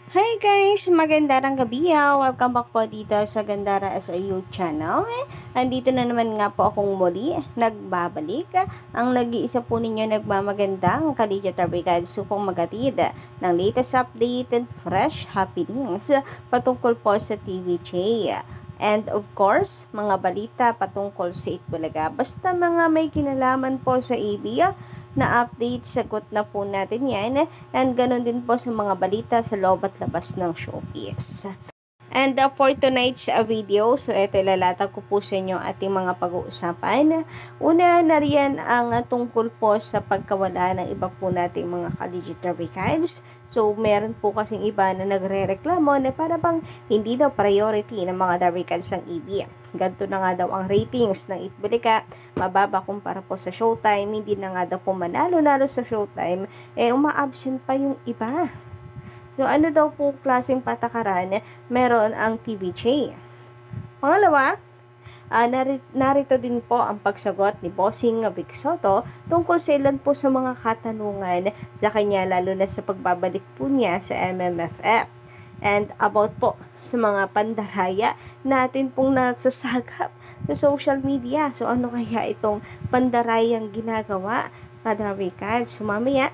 Hi guys! Magandang gabi Welcome back po dito sa Gandara SIU channel. Andito na naman nga po akong muli, nagbabalik. Ang nag-iisa po ninyo nagmamagandang Khadija Tarbigad supong magatid ng latest update and fresh happenings patungkol po sa TVJ. And of course, mga balita patungkol sa Itbulaga. Basta mga may kinalaman po sa ABA, na update, sagot na po natin yan. And ganun din po sa mga balita sa loob at labas ng showbiz. And for tonight's video, so ito lalatag ko po sa inyo ating mga pag-uusapan. Una na riyan ang tungkol po sa pagkawala ng iba po nating mga ka-digital records. So meron po kasing iba na nagre-reklamo na para bang hindi daw priority ng mga records ng EB. Ganito na nga daw ang ratings ng Itbulaga, mababa kumpara po sa Showtime, hindi na nga daw po manalo-nalo sa Showtime, uma-absent pa yung iba. So, ano daw po klaseng patakaran meron ang TVJ? Pangalawa, narito din po ang pagsagot ni Bossing Vic Soto tungkol sa ilan po sa mga katanungan sa kanya, lalo na sa pagbabalik po niya sa MMFF. And about po sa mga pandaraya natin pong nasasagap sa social media. So, ano kaya itong pandarayang ginagawa? Kadarawikan, sumamaya.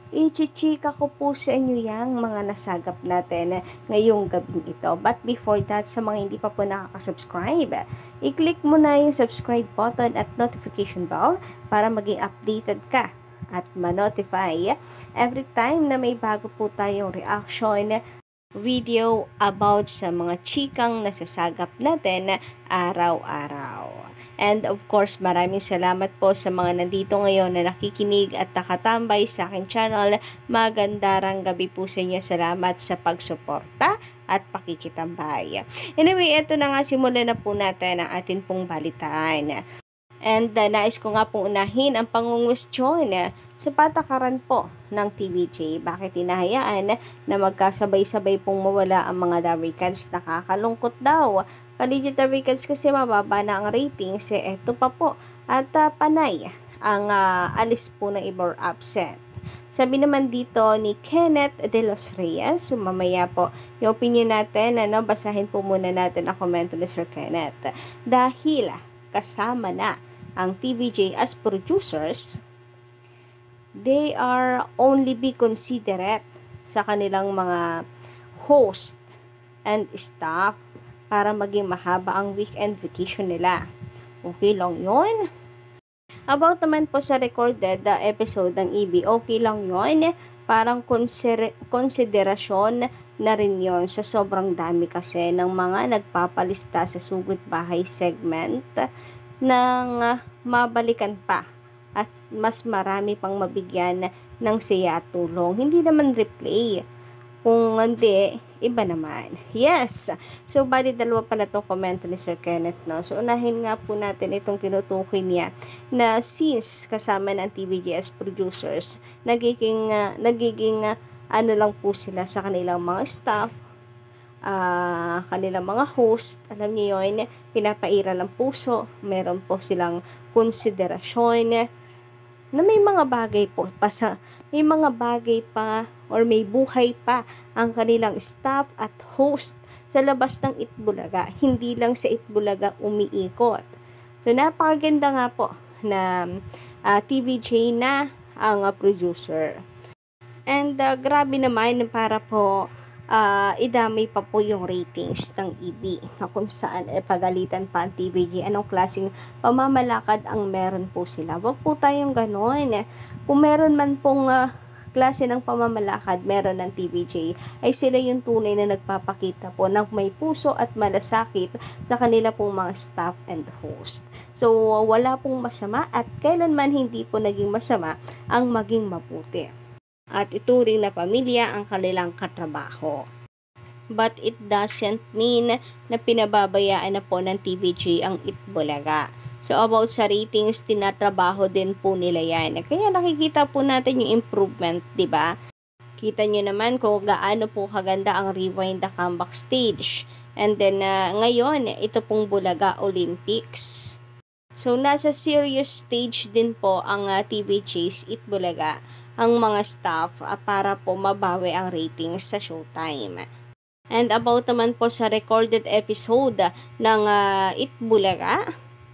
Ichichika ko po sa inyo yung mga nasagap natin ngayong gabing ito. But before that, sa mga hindi pa po nakaka-subscribe, i-click mo na yung subscribe button at notification bell para maging updated ka at ma-notify every time na may bago po tayong reaction video about sa mga chikang nasasagap natin araw-araw. And of course, maraming salamat po sa mga nandito ngayon na nakikinig at nakatambay sa aking channel. Magandang gabi po sa inyo. Salamat sa pagsuporta at pakikitambay. Anyway, ito na nga, simulan na po natin ang atin pong balitaan. And nais ko nga pong unahin ang pangungustyon sa patakaran po ng TVJ. Bakit hinahayaan na magkasabay-sabay pong mawala ang mga Darwicans? Nakakalungkot daw. Ka-digital records kasi mababa na ang ratings, eto pa po. At panay ang alis po ng iba absent. Sabi naman dito ni Kenneth De Los Reyes, sumamaya po yung opinion natin, basahin po muna natin ang komento ni Sir Kenneth. Dahil kasama na ang TVJ as producers, they are only be considerate sa kanilang mga host and staff para maging mahaba ang weekend vacation nila. Okay lang yun. About naman po sa recorded episode ng EB, okay lang yun. Parang konsiderasyon na rin yun sa sobrang dami kasi ng mga nagpapalista sa Sugod Bahay segment ng mabalikan pa at mas marami pang mabigyan ng saya at tulong. Hindi naman replay. Kung hindi, iba naman. Yes! So, bali dalawa pala itong komento ni Sir Kenneth, no? So, unahin nga po natin itong tinutukoy niya na since kasama ng TVJ producers, nagiging ano lang po sila sa kanilang mga staff, kanilang mga host, alam niyo yun, pinapaira ng puso, meron po silang konsiderasyon, na may mga bagay po may mga bagay pa or may buhay pa ang kanilang staff at host sa labas ng Itbulaga, hindi lang sa Itbulaga umiikot. So napakaganda nga po na TVJ na ang producer. And grabe naman para po idamay pa po yung ratings ng EB na kung saan pagalitan pa ang TVJ. Anong klaseng pamamalakad ang meron po sila? Wag po tayong ganon. Kung meron man pong klase ng pamamalakad meron ng TVJ, ay sila yung tunay na nagpapakita po ng may puso at malasakit sa kanila pong mga staff and host. So wala pong masama at kailanman hindi po naging masama ang maging mabuti at ituring na pamilya ang kanilang katrabaho. But it doesn't mean na pinababayaan na po ng TVJ ang Itbulaga. So about sa ratings, tinatrabaho din po nila yan. Kaya nakikita po natin yung improvement, di ba? Kita nyo naman kung gaano po kaganda ang Rewind the Comeback stage. And then ngayon, ito pong Bulaga Olympics. So nasa serious stage din po ang TVJ's Itbulaga. ang mga staff para po mabawi ang ratings sa Showtime. And about naman po sa recorded episode ng Itbulaga,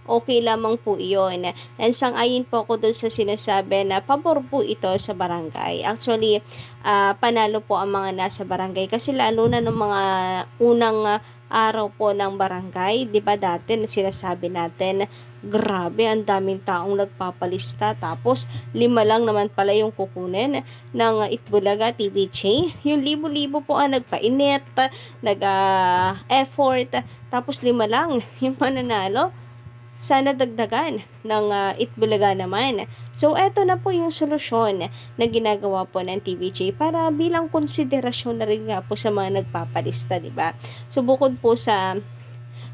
okay lamang po iyon. And sang-ayon po ako dun sa sinasabi na pabor po ito sa barangay. Actually, panalo po ang mga nasa barangay kasi lalo na ng mga unang araw po ng barangay, di ba dati sinasabi natin, grabe, ang daming taong nagpapalista. Tapos, 5 lang naman pala yung kukunin ng Itbulaga TVJ. Yung libo-libo po ang nagpainit, nag-effort. Tapos, 5 lang yung mananalo. Sana dagdagan ng Itbulaga naman. So, eto na po yung solusyon na ginagawa po ng TVJ para bilang konsiderasyon na rin nga po sa mga nagpapalista, di ba? So, bukod po sa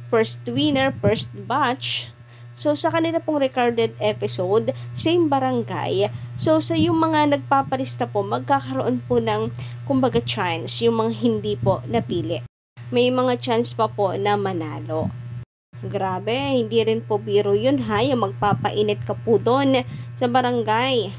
first winner, first batch, so, sa kanila pong recorded episode, same barangay. So, sa yung mga nagpapalista po, magkakaroon po ng, kumbaga, chance, yung mga hindi po napili. May mga chance pa po na manalo. Grabe, hindi rin po biro yun ha, yung magpapainit ka po doon sa barangay.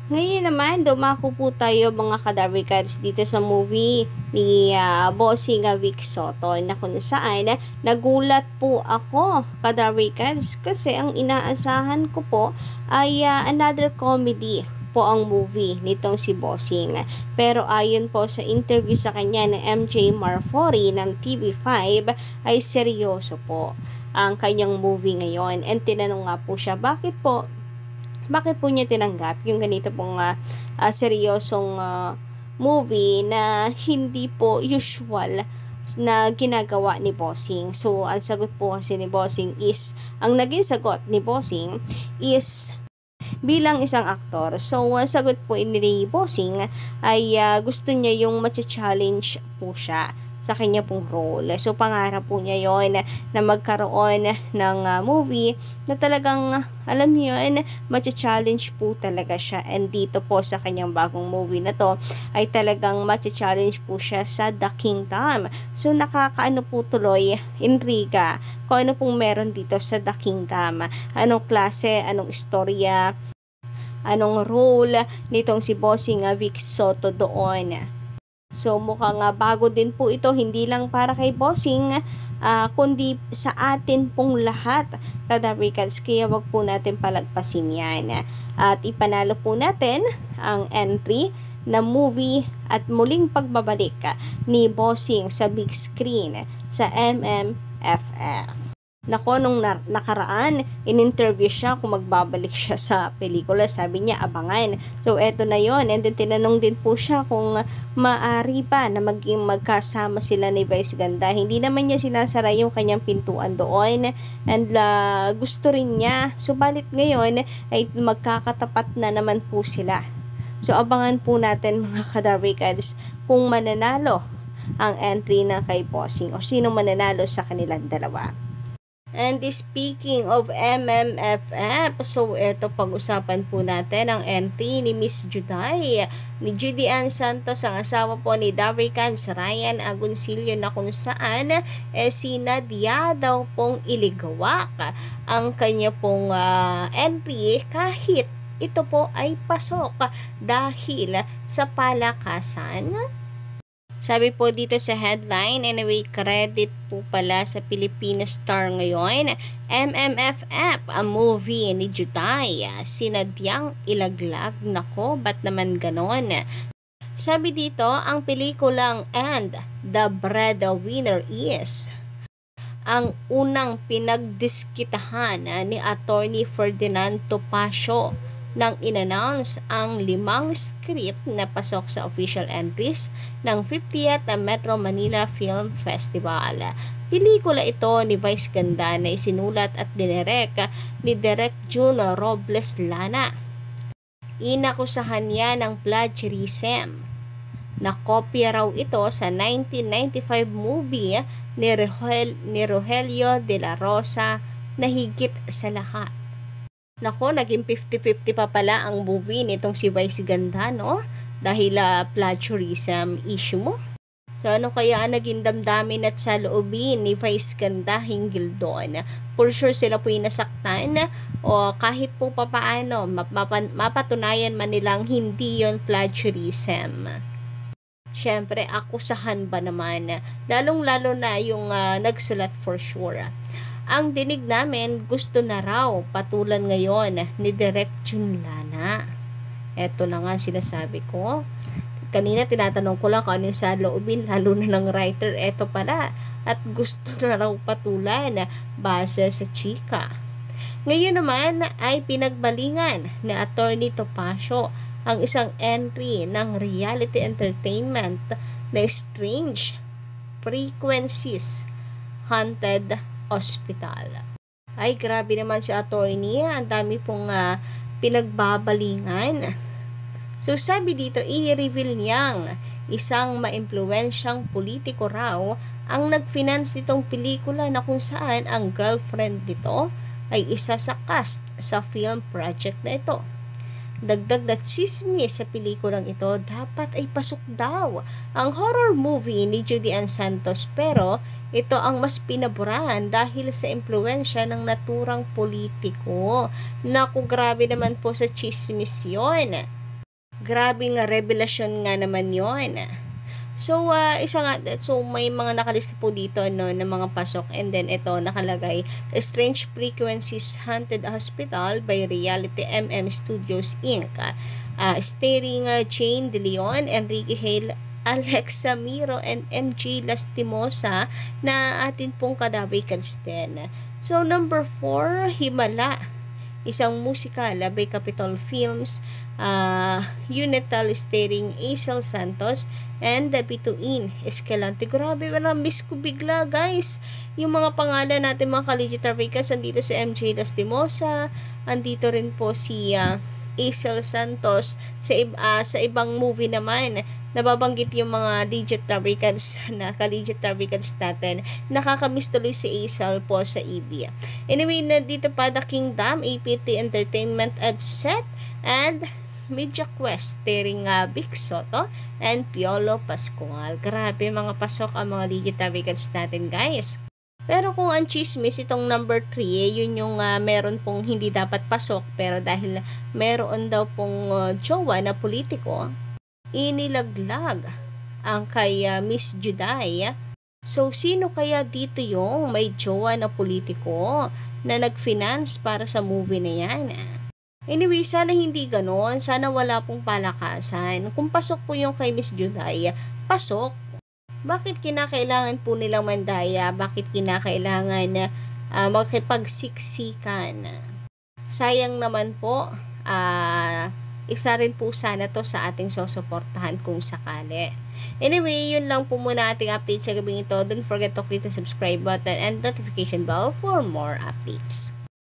Ngayon naman, dumako po tayo mga kadarikers dito sa movie ni Bossing Vic Soto na kung saan nagulat po ako kadarikers kasi ang inaasahan ko po ay another comedy po ang movie nitong si Bossing. Pero ayon po sa interview sa kanya ng MJ Marfori ng TV5 ay seryoso po ang kanyang movie ngayon. And tinanong nga po siya, bakit po niya tinanggap yung ganito pong seryosong movie na hindi po usual na ginagawa ni Bossing. So, ang sagot po kasi ni Bossing is, ang naging sagot ni Bossing is bilang isang aktor. So, ang sagot po ni Bossing ay gusto niya yung matcha-challenge po siya sa kanya pong role. So, pangarap po niya yon na magkaroon ng movie na talagang, alam niyo yun, matcha-challenge po talaga siya. And dito po sa kanyang bagong movie na to, ay talagang matcha-challenge po siya sa The Kingdom. So, nakakaano po tuloy, intriga, kung ano pong meron dito sa The Kingdom. Anong klase, anong istorya, anong role nitong si Bossing Vic Soto doon. So, mukhang bago din po ito, hindi lang para kay Bossing, kundi sa atin pong lahat, kadarikers. Kaya wag po natin palagpasin yan. At ipanalo po natin ang entry na movie at muling pagbabalik ni Bossing sa big screen sa MMFF. Nako, nung nakaraan, in-interview siya kung magbabalik siya sa pelikula. Sabi niya, abangan. So, eto na yon. And then, tinanong din po siya kung maaari pa na magkasama sila ni Vice Ganda. Hindi naman niya sinasara yung kanyang pintuan doon. And gusto rin niya. Subalit ngayon, ay magkakatapat na naman po sila. So, abangan po natin mga kadarikers kung mananalo ang entry na kay Bossing o sino mananalo sa kanilang dalawa. And speaking of MMFF, so eto pag-usapan po natin ang entry ni Miss Juday, ni Judy Ann Santos, ang asawa po ni Daricans Ryan Agoncillo, na kung saan si Nadia daw pong iligawak ang kanya pong entry kahit ito po ay pasok dahil sa palakasan. Sabi po dito sa headline, anyway, credit po pala sa Filipino Star ngayon, MMFF, a movie ni Juday, sinadyang ilaglag. Nako, ba't naman ganon? Sabi dito, ang pelikulang And the Breadwinner is ang unang pinagdiskitahan ni Attorney Ferdinand Topacio nang inannounce ang 5 script na pasok sa official entries ng 50th Metro Manila Film Festival. Pelikula ito ni Vice Ganda na isinulat at dinerek ni Direk June Robles Lana. Inakusahan niya ng plagiarism. Nakopya raw ito sa 1995 movie ni Rogelio de la Rosa na Higit sa Lahat. Nako, naging 50-50 pa pala ang movie nitong si Vice Ganda, no? Dahil plagiarism issue mo. So, ano kaya ang naging damdamin at saloobin ni Vice Ganda hinggil doon? For sure sila po yung nasaktan o kahit po papaano mapatunayan man nilang hindi yon plagiarism. Siyempre, akusahan ba naman? Lalong-lalo na yung nagsulat for sure. Ang dinig namin, gusto na raw patulan ngayon ni Direk Junlana. Eto na nga sinasabi ko. Kanina tinatanong ko lang kung ano yung sa loobin, lalo na ng writer. Eto pala. At gusto na raw patulan base sa chika. Ngayon naman ay pinagbalingan ni Attorney Topacio ang isang entry ng Reality Entertainment na Strange Frequencies Haunted Hospital. Ay, grabe naman si attorney. Ang dami pong pinagbabalingan. So, sabi dito, i-reveal niyang isang maimpluwensyang politiko raw ang nag-finance nitong pelikula na kung saan ang girlfriend nito ay isa sa cast sa film project na ito. Dagdag na chismis sa pelikulang ito, dapat ay pasok daw ang horror movie ni Judy Ann Santos, pero ito ang mas pinaboran dahil sa impluensya ng naturang politiko. Naku, grabe naman po sa chismis yon. Grabe nga revelasyon nga naman yon. So, may mga nakalista po dito no, ng mga pasok, and then ito nakalagay, Strange Frequencies Haunted Hospital by Reality MM Studios Inc. Starring Jane De Leon, Enrique Hale, Alexa Miro, and MJ Lastimosa na atin pong kadabikans din. So, number 4, Himala. Isang musikal by Capitol Films, Unital starring Isel Santos and Bituin Escalante. Grabe, miss ko bigla guys yung mga pangalan natin mga Collegiate Trafficas. Andito si MJ Lastimosa, andito rin po si Isel Santos. Sa ibang movie naman nababanggit yung mga Collegiate Trafficas na Collegiate Trafficas natin. Nakakamiss tuloy si Isel po sa EB. Anyway, dito pa The Kingdom, APT Entertainment Upset and Media Quest starring Vic Soto and Piolo Pascual. Grabe mga pasok ang mga Collegiate Trafficas natin guys. Pero kung ang chismis, itong number 3, yun yung meron pong hindi dapat pasok, pero dahil meron daw pong jowa na politiko, inilaglag ang kay Miss Juday. So, sino kaya dito yung may jowa na politiko na nag-finance para sa movie na yan? Anyway, sana hindi ganon. Sana wala pong palakasan. Kung pasok po yung kay Miss Juday, pasok. Bakit kinakailangan po nilang mandaya? Bakit kinakailangan makipagsiksikan? Sayang naman po, isa rin po sana to sa ating susuportahan kung sakali. Anyway, yun lang po muna ating update sa gabing ito. Don't forget to click the subscribe button and notification bell for more updates.